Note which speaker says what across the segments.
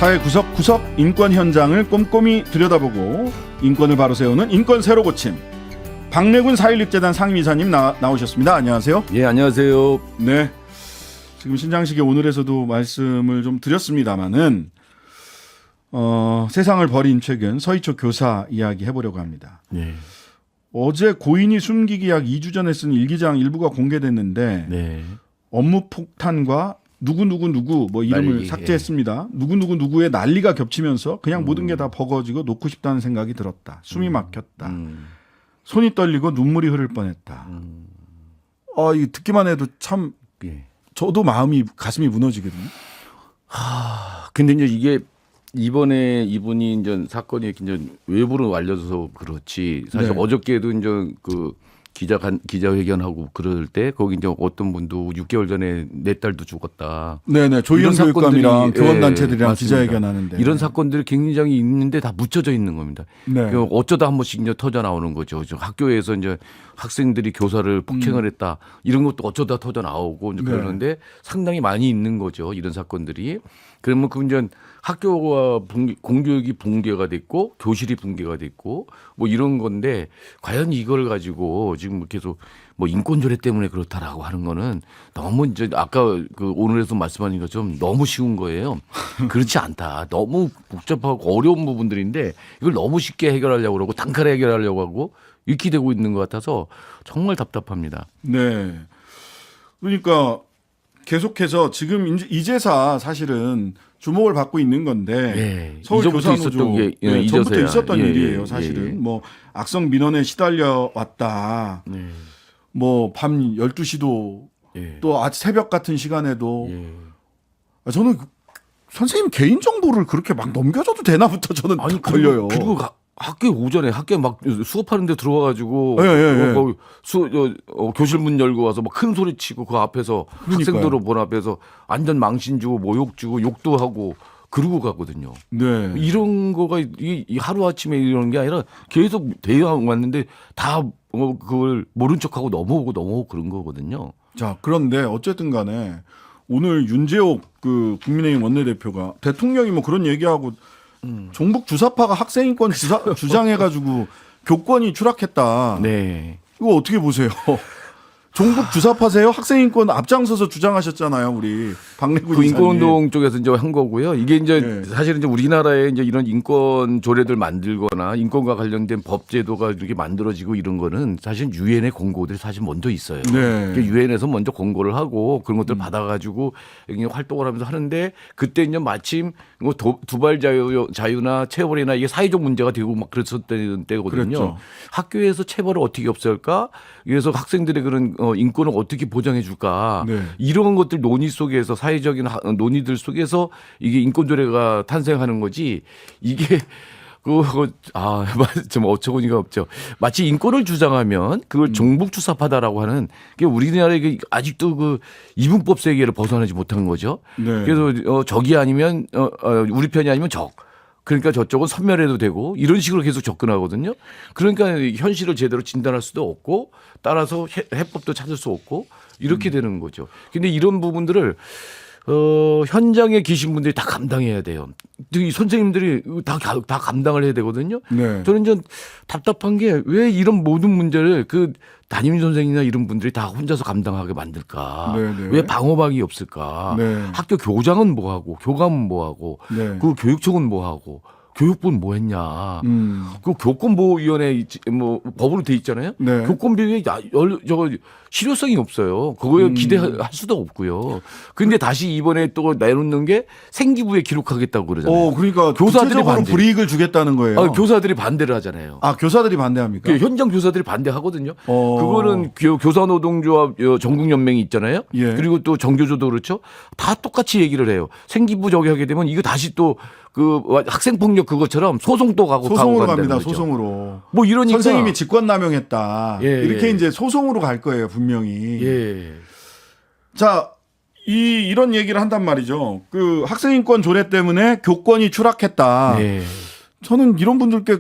Speaker 1: 사회 구석구석 인권 현장을 꼼꼼히 들여다보고 인권을 바로 세우는 인권 새로 고침. 박래군 4.16재단 상임이사님 나오셨습니다. 안녕하세요.
Speaker 2: 예, 안녕하세요.
Speaker 1: 네. 지금 신장식의 오늘에서도 말씀을 좀 드렸습니다마는 세상을 버린 최근 서희초 교사 이야기 해보려고 합니다.
Speaker 2: 네.
Speaker 1: 어제 고인이 숨기기 약 2주 전에 쓴 일기장 일부가 공개됐는데
Speaker 2: 네.
Speaker 1: 업무 폭탄과 누구 뭐 이름을
Speaker 2: 난리,
Speaker 1: 삭제했습니다. 누구의 난리가 겹치면서 그냥 모든 게 다 버거지고 놓고 싶다는 생각이 들었다. 숨이 막혔다. 손이 떨리고 눈물이 흐를 뻔했다. 이 듣기만 해도 참
Speaker 2: 예.
Speaker 1: 저도 가슴이 무너지거든요.
Speaker 2: 근데 이제 이게 이번에 이분이 이제 사건이 이제 외부로 알려져서 그렇지. 사실
Speaker 1: 네.
Speaker 2: 어저께도 이제 그 기자회견하고 그럴 때 거기 이제 어떤 분도 6개월 전에 내 딸도 죽었다.
Speaker 1: 네네. 조희연
Speaker 2: 이런
Speaker 1: 교육감이랑
Speaker 2: 사건들이,
Speaker 1: 교원단체들이랑
Speaker 2: 맞습니다.
Speaker 1: 기자회견하는데
Speaker 2: 이런 사건들이 굉장히 있는데 다 묻혀져 있는 겁니다.
Speaker 1: 네.
Speaker 2: 어쩌다 한 번씩 이제 터져 나오는 거죠. 학교에서 이제 학생들이 교사를 폭행을 했다. 이런 것도 어쩌다 터져 나오고 이제
Speaker 1: 네.
Speaker 2: 그러는데 상당히 많이 있는 거죠. 이런 사건들이. 그러면 그 이제 학교와 공교육이 붕괴가 됐고 교실이 붕괴가 됐고 뭐 이런 건데 과연 이걸 가지고 지금 계속 뭐 인권조례 때문에 그렇다라고 하는 거는 너무 이제 아까 그 오늘에서 말씀하신 것처럼 너무 쉬운 거예요. 그렇지 않다. 너무 복잡하고 어려운 부분들인데 이걸 너무 쉽게 해결하려고 그러고 단칼에 해결하려고 하고 이렇게 되고 있는 것 같아서 정말 답답합니다.
Speaker 1: 네. 그러니까 계속해서 지금 이제사 사실은 주목을 받고 있는 건데
Speaker 2: 예.
Speaker 1: 서울
Speaker 2: 이전부터
Speaker 1: 교사노조
Speaker 2: 있었던 게
Speaker 1: 전부터
Speaker 2: 이제서야.
Speaker 1: 있었던
Speaker 2: 예,
Speaker 1: 일이에요.
Speaker 2: 예,
Speaker 1: 사실은
Speaker 2: 예.
Speaker 1: 뭐 악성 민원에 시달려 왔다.
Speaker 2: 네.
Speaker 1: 뭐 밤 12시도
Speaker 2: 예.
Speaker 1: 또 새벽 같은 시간에도
Speaker 2: 예.
Speaker 1: 저는 선생님 개인 정보를 그렇게 막 넘겨줘도 되나부터 저는
Speaker 2: 아니
Speaker 1: 걸려요.
Speaker 2: 그리고 학교 오전에 학교 막 수업하는데 들어와가지고
Speaker 1: 예.
Speaker 2: 거기 교실 문 열고 와서 막 큰 소리 치고 그 앞에서
Speaker 1: 그러니까요.
Speaker 2: 학생들 본 앞에서 완전 망신 주고 모욕 주고 욕도 하고 그러고 가거든요.
Speaker 1: 네.
Speaker 2: 이런 거가 이 하루 아침에 이런 게 아니라 계속 대응 왔는데 다 그걸 모른 척하고 넘어오고 그런 거거든요.
Speaker 1: 자, 그런데 어쨌든 간에 오늘 윤재옥 그 국민의힘 원내대표가 대통령이 뭐 그런 얘기하고 종북 주사파가 학생인권 주장해가지고 교권이 추락했다.
Speaker 2: 네.
Speaker 1: 이거 어떻게 보세요? 종북 주사파세요? 학생인권 앞장서서 주장하셨잖아요, 우리 박래군
Speaker 2: 그
Speaker 1: 이사님.
Speaker 2: 인권운동 쪽에서 이제 한 거고요. 이게 이제
Speaker 1: 네.
Speaker 2: 사실은 이제 우리나라에 이제 이런 인권 조례들 만들거나 인권과 관련된 법 제도가 이렇게 만들어지고 이런 거는 사실 유엔의 공고들이 사실 먼저 있어요.
Speaker 1: 네.
Speaker 2: 유엔에서 먼저 공고를 하고 그런 것들 을 받아가지고 활동을 하면서 하는데 그때 이제 마침 두발 자유나 체벌이나 이게 사회적 문제가 되고 막 그랬었던 때거든요.
Speaker 1: 그랬죠.
Speaker 2: 학교에서 체벌을 어떻게 없앨까? 그래서 학생들의 그런 인권을 어떻게 보장해 줄까?
Speaker 1: 네.
Speaker 2: 이런 것들 논의 속에서 사회적인 논의들 속에서 이게 인권조례가 탄생하는 거지 이게 좀 어처구니가 없죠. 마치 인권을 주장하면 그걸 종북주사파다라고 하는 게 우리나라에 아직도 그 이분법 세계를 벗어나지 못한 거죠.
Speaker 1: 네.
Speaker 2: 그래서 적이 아니면 우리 편이 아니면 적. 그러니까 저쪽은 섬멸해도 되고 이런 식으로 계속 접근하거든요. 그러니까 현실을 제대로 진단할 수도 없고 따라서 해법도 찾을 수 없고 이렇게 되는 거죠. 근데 이런 부분들을 현장에 계신 분들이 다 감당해야 돼요. 이 선생님들이 다 감당을 해야 되거든요.
Speaker 1: 네.
Speaker 2: 저는 좀 답답한 게 왜 이런 모든 문제를 그 담임 선생이나 이런 분들이 다 혼자서 감당하게 만들까?
Speaker 1: 네네.
Speaker 2: 왜 방어막이 없을까?
Speaker 1: 네.
Speaker 2: 학교 교장은 뭐 하고 교감은 뭐 하고
Speaker 1: 네.
Speaker 2: 그 교육청은 뭐 하고 교육부는 뭐 했냐? 그 교권보호위원회 뭐 법으로 돼 있잖아요.
Speaker 1: 네.
Speaker 2: 교권비에 저거 실효성이 없어요. 그거에 기대할 수도 없고요. 근데 다시 이번에 또 내놓는 게 생기부에 기록하겠다고 그러잖아요.
Speaker 1: 그러니까
Speaker 2: 교사들이
Speaker 1: 구체적으로
Speaker 2: 반대.
Speaker 1: 불이익을 주겠다는 거예요.
Speaker 2: 교사들이 반대를 하잖아요.
Speaker 1: 교사들이 반대합니까?
Speaker 2: 그 현장 교사들이 반대하거든요. 그거는 교사노동조합 전국연맹이 있잖아요.
Speaker 1: 예.
Speaker 2: 그리고 또 정교조도 그렇죠. 다 똑같이 얘기를 해요. 생기부 저기 하게 되면 이거 다시 또 그 학생폭력 그것처럼 소송도 가고
Speaker 1: 소송으로
Speaker 2: 간다는
Speaker 1: 갑니다.
Speaker 2: 거죠.
Speaker 1: 소송으로.
Speaker 2: 뭐 이러니까
Speaker 1: 선생님이 직권남용했다.
Speaker 2: 예,
Speaker 1: 이렇게
Speaker 2: 예.
Speaker 1: 이제 소송으로 갈 거예요, 분명히.
Speaker 2: 예.
Speaker 1: 자, 이런 얘기를 한단 말이죠. 그 학생인권 조례 때문에 교권이 추락했다.
Speaker 2: 예.
Speaker 1: 저는 이런 분들께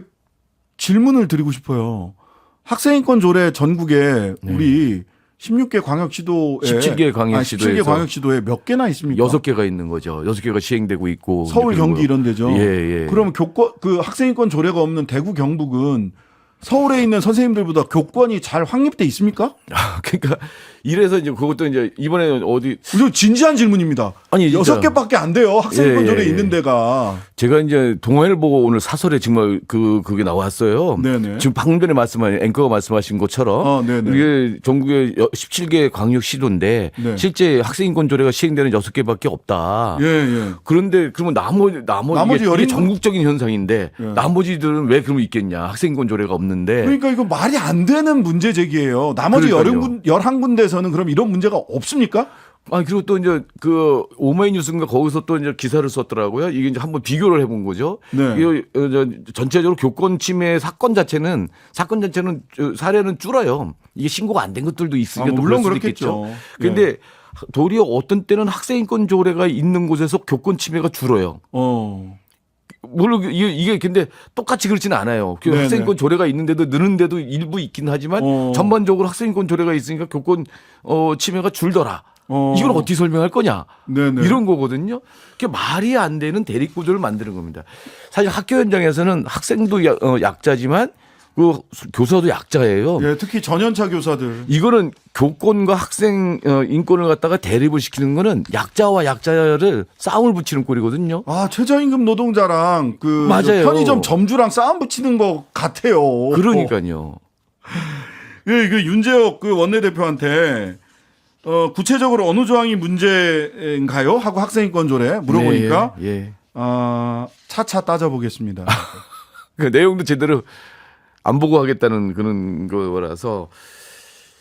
Speaker 1: 질문을 드리고 싶어요. 학생인권 조례 전국에
Speaker 2: 네.
Speaker 1: 우리 16개 광역시도에
Speaker 2: 17개 광역시도에서
Speaker 1: 17개 광역시도에 몇 개나 있습니까?
Speaker 2: 6개가 있는 거죠. 6개가 시행되고 있고.
Speaker 1: 서울, 경기 이런 데죠.
Speaker 2: 예.
Speaker 1: 그러면 그 학생인권 조례가 없는 대구, 경북은 서울에 있는 선생님들보다 교권이 잘 확립돼 있습니까?
Speaker 2: 그러니까 이래서 이제 그것도 이제 이번에 어디
Speaker 1: 이거 진지한 질문입니다.
Speaker 2: 아니, 진짜.
Speaker 1: 6개밖에 안 돼요. 학생인권
Speaker 2: 예,
Speaker 1: 조례
Speaker 2: 예.
Speaker 1: 있는 데가.
Speaker 2: 제가 이제 동아일 보고 오늘 사설에 정말 그게 나왔어요.
Speaker 1: 네네.
Speaker 2: 지금 방금 전에 앵커가 말씀하신 것처럼
Speaker 1: 네네.
Speaker 2: 이게 전국에 17개 광역시도인데
Speaker 1: 네.
Speaker 2: 실제 학생인권 조례가 시행되는 6개밖에 없다.
Speaker 1: 예.
Speaker 2: 그런데 그러면 나머지
Speaker 1: 열인
Speaker 2: 이게 전국적인 현상인데
Speaker 1: 예.
Speaker 2: 나머지들은 왜 그러면 있겠냐? 학생인권 조례가 없는데.
Speaker 1: 그러니까 이거 말이 안 되는 문제 제기예요. 나머지
Speaker 2: 그러니까요.
Speaker 1: 11군데에서는 그럼 이런 문제가 없습니까?
Speaker 2: 아니 그리고 또 이제 그 오마이뉴스인가 거기서 또 이제 기사를 썼더라고요. 이게 이제 한번 비교를 해본 거죠.
Speaker 1: 네.
Speaker 2: 이게 전체적으로 교권 침해 사건 자체는 사례는 줄어요. 이게 신고가 안 된 것들도 있으니까 또
Speaker 1: 물론
Speaker 2: 그럴 수도
Speaker 1: 그렇겠죠.
Speaker 2: 있겠죠. 그런데 도리어 어떤 때는 학생인권 조례가 있는 곳에서 교권 침해가 줄어요. 물론 이게 근데 똑같이 그렇지는 않아요. 그
Speaker 1: 네네.
Speaker 2: 학생인권 조례가 있는데도 느는데도 일부 있긴 하지만 전반적으로 학생인권 조례가 있으니까 교권 침해가 줄더라. 이걸 어떻게 설명할 거냐?
Speaker 1: 네네.
Speaker 2: 이런 거거든요. 그게 말이 안 되는 대립 구조를 만드는 겁니다. 사실 학교 현장에서는 학생도 약자지만 그 교사도 약자예요.
Speaker 1: 예, 특히 전연차 교사들.
Speaker 2: 이거는 교권과 학생 인권을 갖다가 대립을 시키는 거는 약자와 약자를 싸움을 붙이는 꼴이거든요.
Speaker 1: 아, 최저임금 노동자랑 그
Speaker 2: 맞아요.
Speaker 1: 편의점 점주랑 싸움 붙이는 것 같아요.
Speaker 2: 그러니까요.
Speaker 1: 예, 그 윤재옥 그 원내대표한테 구체적으로 어느 조항이 문제인가요? 하고 학생인권 조례 물어보니까
Speaker 2: 예.
Speaker 1: 차차 따져보겠습니다.
Speaker 2: 그 내용도 제대로 안 보고 하겠다는 그런 거라서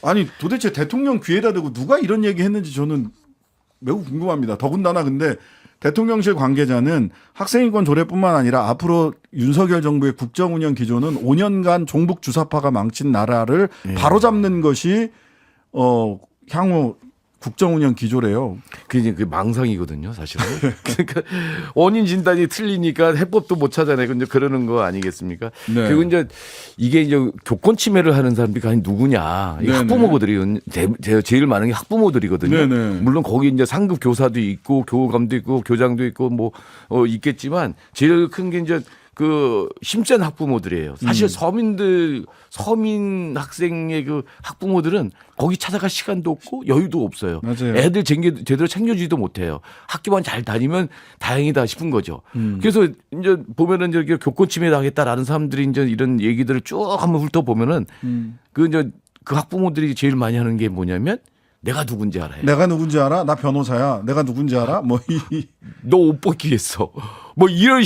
Speaker 1: 아니 도대체 대통령 귀에다 대고 누가 이런 얘기 했는지 저는 매우 궁금합니다. 더군다나 근데 대통령실 관계자는 학생인권 조례뿐만 아니라 앞으로 윤석열 정부의 국정운영 기조는 5년간 종북 주사파가 망친 나라를 바로잡는 것이 향후 국정운영 기조래요.
Speaker 2: 그게 이제 그 망상이거든요, 사실은. 그러니까 원인 진단이 틀리니까 해법도 못 찾아내고 이제 그러는 거 아니겠습니까?
Speaker 1: 네.
Speaker 2: 그리고 이제 이게 이제 교권 침해를 하는 사람들이 과연 누구냐? 이
Speaker 1: 네네.
Speaker 2: 학부모들이 제일 많은 게 학부모들이거든요.
Speaker 1: 네네.
Speaker 2: 물론 거기 이제 상급 교사도 있고 교감도 있고 교장도 있고 뭐 있겠지만 제일 큰 게 이제 그 힘센 학부모들이에요. 사실 서민 학생의 그 학부모들은 거기 찾아갈 시간도 없고 여유도 없어요.
Speaker 1: 맞아요.
Speaker 2: 애들 제대로 챙겨주지도 못해요. 학교만 잘 다니면 다행이다 싶은 거죠. 그래서 이제 보면은 이제 교권 침해 당했다라는 사람들이 이제 이런 얘기들을 쭉 한번 훑어보면은 그 이제 그 학부모들이 제일 많이 하는 게 뭐냐면 내가 누군지 알아요.
Speaker 1: 내가 누군지 알아? 나 변호사야. 내가 누군지 알아?
Speaker 2: 너 옷 벗기겠어. 뭐 이런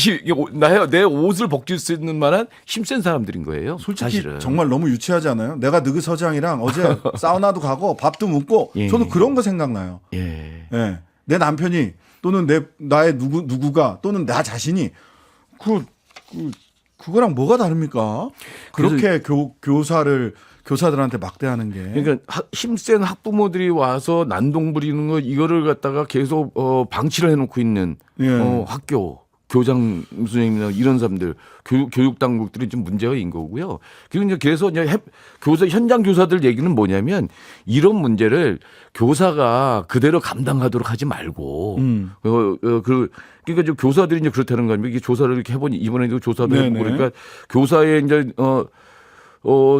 Speaker 2: 내 옷을 벗길 수 있는 만한 힘센 사람들인 거예요.
Speaker 1: 솔직히
Speaker 2: 사실은.
Speaker 1: 정말 너무 유치하지 않아요? 내가 느그 서장이랑 어제 사우나도 가고 밥도 먹고
Speaker 2: 예.
Speaker 1: 저는 그런 거 생각나요.
Speaker 2: 예.
Speaker 1: 예. 내 남편이 또는 나의 누구가 또는 나 자신이 그거랑 뭐가 다릅니까? 그렇게 교사들한테 막대하는 게.
Speaker 2: 그러니까 힘센 학부모들이 와서 난동 부리는 거 이거를 갖다가 계속 방치를 해놓고 있는
Speaker 1: 예.
Speaker 2: 학교 교장 선생님이나 이런 사람들 교육 당국들이 좀 문제가 있는 거고요. 그리고 이제 그래서 이제 현장 교사들 얘기는 뭐냐면 이런 문제를 교사가 그대로 감당하도록 하지 말고 그러니까 좀 교사들이 이제 그렇다는 거 아닙니까? 이게 조사를 이렇게 해보니 이번에도 조사도 해보고 그러니까 교사의 이제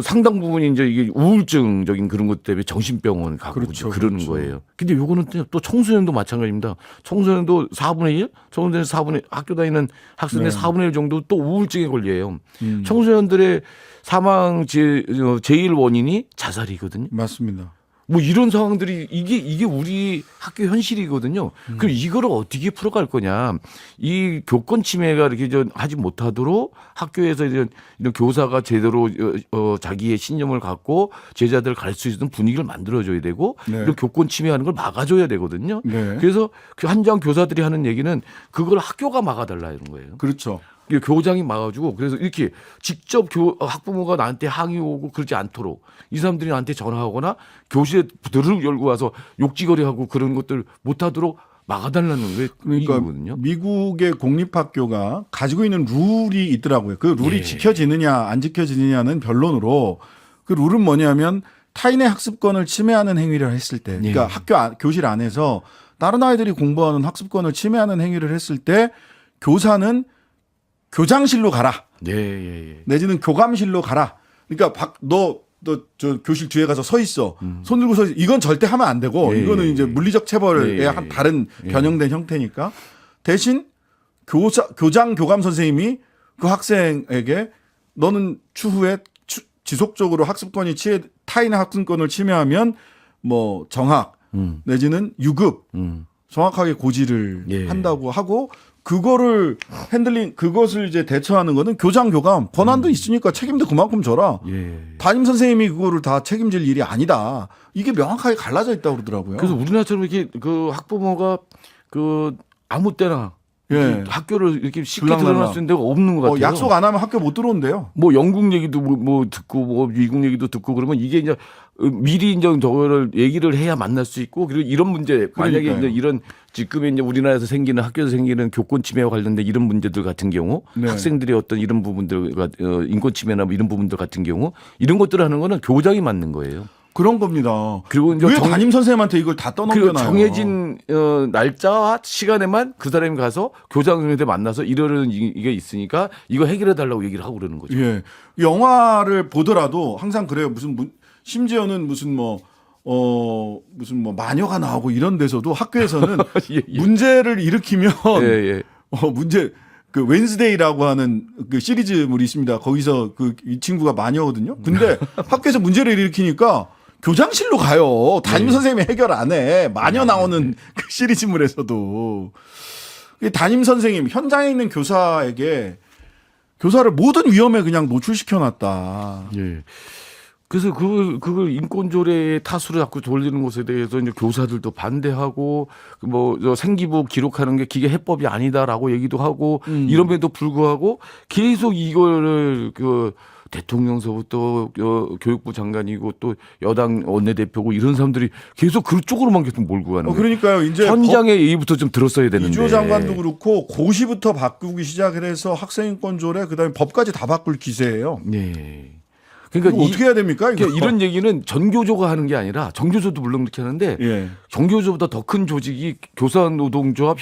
Speaker 2: 상당 부분이 이제 이게 우울증적인 그런 것 때문에 정신병원 가고
Speaker 1: 그렇죠,
Speaker 2: 그러는
Speaker 1: 그렇죠.
Speaker 2: 거예요. 근데 요거는 또 청소년도 마찬가지입니다. 청소년도 4분의 1? 청소년 4분의 학교 다니는 학생의 4분의 1 정도 또 우울증에 걸려요. 청소년들의 사망 제일 원인이 자살이거든요.
Speaker 1: 맞습니다.
Speaker 2: 뭐 이런 상황들이 이게 우리 학교 현실이거든요. 그럼 이거를 어떻게 풀어갈 거냐? 이 교권 침해가 이렇게 하지 못하도록 학교에서 이런 교사가 제대로 자기의 신념을 갖고 제자들을 가르칠 수 있는 분위기를 만들어줘야 되고
Speaker 1: 네.
Speaker 2: 이런 교권 침해하는 걸 막아줘야 되거든요.
Speaker 1: 네.
Speaker 2: 그래서 그 현장 교사들이 하는 얘기는 그걸 학교가 막아달라 이런 거예요.
Speaker 1: 그렇죠.
Speaker 2: 교장이 막아주고 그래서 이렇게 직접 학부모가 나한테 항의 오고 그러지 않도록 이 사람들이 나한테 전화하거나 교실에 드르륵 열고 와서 욕지거리하고 그런 것들 못하도록 막아달라는 게
Speaker 1: 그러니까
Speaker 2: 이거거든요.
Speaker 1: 미국의 공립학교가 가지고 있는 룰이 있더라고요. 그 룰이
Speaker 2: 예.
Speaker 1: 지켜지느냐 안 지켜지느냐는 변론으로 그 룰은 뭐냐면 타인의 학습권을 침해하는 행위를 했을 때, 그러니까
Speaker 2: 예.
Speaker 1: 학교 교실 안에서 다른 아이들이 공부하는 학습권을 침해하는 행위를 했을 때 교사는 교장실로 가라.
Speaker 2: 예.
Speaker 1: 내지는 교감실로 가라. 그러니까 너 저 교실 뒤에 가서 서 있어. 손 들고 서 있어. 이건 절대 하면 안 되고
Speaker 2: 예,
Speaker 1: 이거는
Speaker 2: 예,
Speaker 1: 이제
Speaker 2: 예.
Speaker 1: 물리적 체벌의
Speaker 2: 예,
Speaker 1: 한 다른
Speaker 2: 예.
Speaker 1: 변형된 형태니까 대신 교장 교감 선생님이 그 학생에게 너는 추후에 지속적으로 학습권이 타인의 학습권을 침해하면 뭐 정학 내지는 유급 정확하게 고지를
Speaker 2: 예.
Speaker 1: 한다고 하고 그것을 이제 대처하는 거는 교장 교감 권한도 있으니까 책임도 그만큼 져라.
Speaker 2: 예.
Speaker 1: 담임 선생님이 그거를 다 책임질 일이 아니다. 이게 명확하게 갈라져 있다고 그러더라고요.
Speaker 2: 그래서 우리나라처럼 이렇게 그 학부모가 그 아무 때나
Speaker 1: 예.
Speaker 2: 학교를 이렇게 쉽게
Speaker 1: 들락날락.
Speaker 2: 들어갈 수 있는 데가 없는 것 같아요.
Speaker 1: 약속 안 하면 학교 못 들어온대요.
Speaker 2: 뭐 영국 얘기도 뭐 듣고 뭐 미국 얘기도 듣고 그러면 이게 이제 미리 이제 저거를 얘기를 해야 만날 수 있고 그리고 이런 문제 만약에
Speaker 1: 그러니까요.
Speaker 2: 이제 이런 지금 이제 우리나라에서 생기는 학교에서 생기는 교권 침해와 관련된 이런 문제들 같은 경우
Speaker 1: 네.
Speaker 2: 학생들의 어떤 이런 부분들 인권 침해나 뭐 이런 부분들 같은 경우 이런 것들을 하는 거는 교장이 맞는 거예요.
Speaker 1: 그런 겁니다.
Speaker 2: 그리고 이제
Speaker 1: 왜 담임 선생님한테 이걸 다
Speaker 2: 그리고
Speaker 1: 떠넘겨놔요?
Speaker 2: 정해진 날짜와 시간에만 그 사람이 가서 교장 선생님한테 만나서 이러는 이게 있으니까 이거 해결해 달라고 얘기를 하고 그러는 거죠.
Speaker 1: 예. 영화를 보더라도 항상 그래요. 심지어는 무슨 뭐 마녀가 나오고 이런 데서도 학교에서는
Speaker 2: 예.
Speaker 1: 문제를 일으키면
Speaker 2: 예.
Speaker 1: 그 웬스데이라고 하는 그 시리즈물이 있습니다. 거기서 이 친구가 마녀거든요. 근데 학교에서 문제를 일으키니까 교장실로 가요. 담임 선생님이 해결 안 해. 마녀 나오는 그 시리즈물에서도 담임 선생님 현장에 있는 교사에게 교사를 모든 위험에 그냥 노출시켜놨다.
Speaker 2: 예. 그래서 그걸 인권조례의 타수를 자꾸 돌리는 것에 대해서 이제 교사들도 반대하고 뭐 생기부 기록하는 게 기계 해법이 아니다라고 얘기도 하고 이럼에도 불구하고 계속 이거를 그 대통령서부터 교육부 장관이고 또 여당 원내대표고 이런 사람들이 계속 그쪽으로만 계속 몰고 가는 거예요.
Speaker 1: 그러니까요. 이제
Speaker 2: 현장의 얘기부터 좀 들었어야 되는데.
Speaker 1: 이주호 장관도 그렇고 고시부터 바꾸기 시작을 해서 학생인권조례 그다음에 법까지 다 바꿀 기세예요.
Speaker 2: 네.
Speaker 1: 그러니까 어떻게 해야 됩니까? 이거?
Speaker 2: 이런 얘기는 전교조가 하는 게 아니라 정교조도 물론 그렇게 하는데
Speaker 1: 예.
Speaker 2: 정교조보다 더 큰 조직이 교사노동조합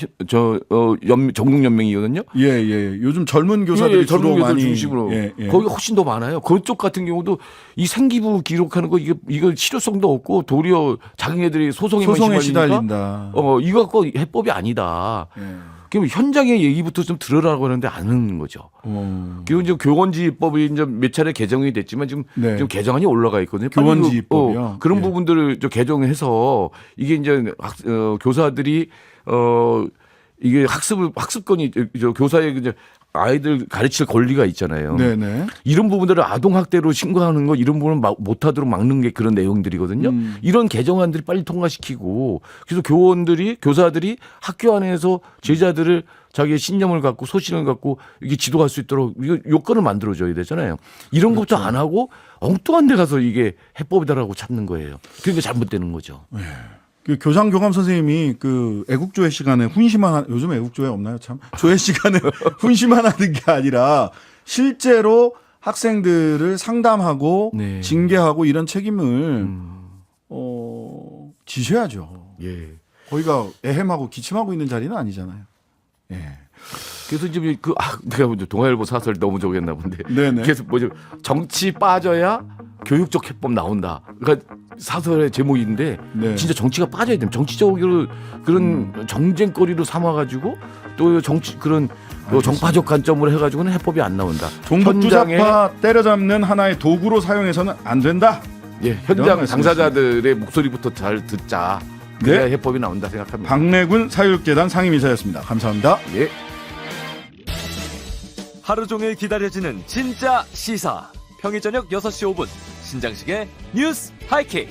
Speaker 2: 정동연맹이거든요.
Speaker 1: 예. 요즘 젊은 교사들이 주로
Speaker 2: 젊은 교사들
Speaker 1: 많이
Speaker 2: 중심으로
Speaker 1: 예.
Speaker 2: 거기 훨씬 더 많아요. 그쪽 같은 경우도 이 생기부 기록하는 거 이거 실효성도 없고 도리어 자기네들이 소송에
Speaker 1: 시달린다.
Speaker 2: 이거 갖고 해법이 아니다.
Speaker 1: 예.
Speaker 2: 그럼 현장의 얘기부터 좀 들으라고 하는데 안 하는 거죠. 그리고 이제 교원지법이 이제 몇 차례 개정이 됐지만 지금
Speaker 1: 네.
Speaker 2: 좀 개정안이 올라가 있거든요.
Speaker 1: 교원지법이요?
Speaker 2: 그런
Speaker 1: 예.
Speaker 2: 부분들을 좀 개정해서 이게 이제 교사들이 이게 학습권이 교사의 이제 아이들 가르칠 권리가 있잖아요.
Speaker 1: 네네.
Speaker 2: 이런 부분들을 아동학대로 신고하는 거 이런 부분을 못하도록 막는 게 그런 내용들이거든요. 이런 개정안들이 빨리 통과시키고 그래서 교사들이 학교 안에서 제자들을 자기의 신념을 갖고 소신을 갖고 이게 지도할 수 있도록 이거 요건을 만들어줘야 되잖아요. 이런 것도 안 하고 엉뚱한 데 가서 이게 해법이다라고 찾는 거예요. 그게 잘못되는 거죠.
Speaker 1: 네. 그 교장 교감 선생님이 그 애국조회 시간에 요즘 애국조회 없나요? 참 조회 시간에 훈시만 하는 게 아니라 실제로 학생들을 상담하고
Speaker 2: 네.
Speaker 1: 징계하고 이런 책임을 지셔야죠.
Speaker 2: 예.
Speaker 1: 거기가 애헴하고 기침하고 있는 자리는 아니잖아요. 예.
Speaker 2: 그래서 지금 내가 먼저 동아일보 사설 너무 좋아했나 본데.
Speaker 1: 네네.
Speaker 2: 그래서 뭐죠? 정치 빠져야 교육적 해법 나온다. 그러니까 사설의 제목인데
Speaker 1: 네.
Speaker 2: 진짜 정치가 빠져야 됩니다. 정치적으로 그런 정쟁거리로 삼아가지고 또 정치 그런 정파적 관점으로 해가지고는 해법이 안 나온다.
Speaker 1: 종북주사파 때려잡는 하나의 도구로 사용해서는 안 된다.
Speaker 2: 현장 당사자들의 목소리부터 잘 듣자. 그래야
Speaker 1: 네.
Speaker 2: 해법이 나온다 생각합니다.
Speaker 1: 박래군 사육재단 상임이사였습니다. 감사합니다.
Speaker 2: 예.
Speaker 3: 하루 종일 기다려지는 진짜 시사. 평일 저녁 6시 5분 신장식의 뉴스 하이킥.